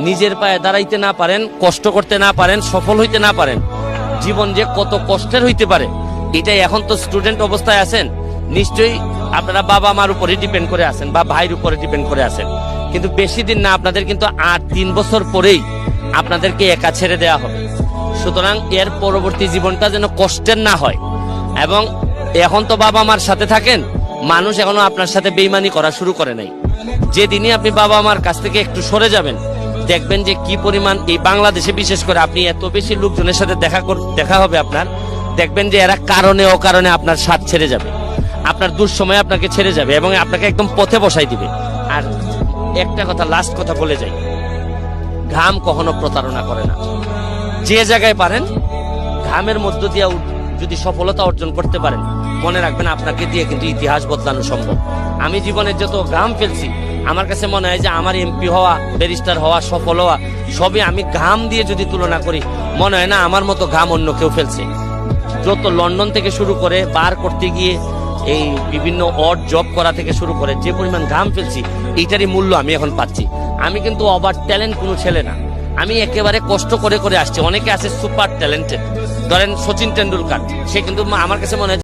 নিজের পায়ে দাঁড়াইতে না পারেন, কষ্ট করতে না পারেন, সফল হইতে না পারেন, জীবন যে কত কষ্টের হইতে পারে এটাই। এখন তো স্টুডেন্ট অবস্থায় আছেন, নিশ্চয়ই আপনারা বাবা মার উপরে ডিপেন্ড করে আছেন বা ভাইয়ের উপরে ডিপেন্ড করে আছেন, কিন্তু বেশি দিন না, আপনাদের কিন্তু 3 বছর পরেই আপনাদেরকে একা ছেড়ে দেওয়া হবে। সুতরাং এর পরবর্তী জীবনটা যেন কষ্টের না হয়। এবং এখন তো বাবা মার সাথে থাকেন, মানুষ এখনো আপনার সাথে বেইমানি করা শুরু করে নাই। যেদিনই আপনি বাবা মার কাছ থেকে একটু সরে যাবেন, দেখবেন যে কি পরিমাণ এই বাংলাদেশে বিশেষ করে আপনি এত বেশি লোকজনের সাথে দেখা হবে আপনার, দেখবেন যে এরা কারণে অকারণে আপনার সাথ ছেড়ে যাবে, আপনার দুঃসময়ে আপনাকে ছেড়ে যাবে এবং আপনাকে একদম পথে বসাই দিবে। আর একটা কথা, লাস্ট কথা বলে যাই, ঘাম কখনো প্রতারণা করে না। যে জায়গায় পারেন ঘামের মধ্য দিয়ে যদি সফলতা অর্জন করতে পারেন, মনে রাখবেন আপনাকে দিয়ে কিন্তু ইতিহাস বদলানো সম্ভব। আমি জীবনের যত ঘাম ফেলছি, আমার কাছে মনে হয় যে আমার এমপি হওয়া, ব্যারিস্টার হওয়া, সফল হওয়া সবই আমি ঘাম দিয়ে যদি তুলনা করি, মনে হয় না আমার মতো ঘাম অন্য কেউ ফেলছে। যত লন্ডন থেকে শুরু করে বার করতে গিয়ে এই বিভিন্ন অড জব করা থেকে শুরু করে যে পরিমাণ ঘাম ফেলছি, এইটারই মূল্য আমি এখন পাচ্ছি। আমি কিন্তু ওভার ট্যালেন্ট কোনো ছেলে না, আমি একেবারে কষ্ট করে করে আসছি। অনেকে আছে সুপার ট্যালেন্টেড, ধরেন সচিন টেন্ডুলকার, সে কিন্তু আমার কাছে মনে হয়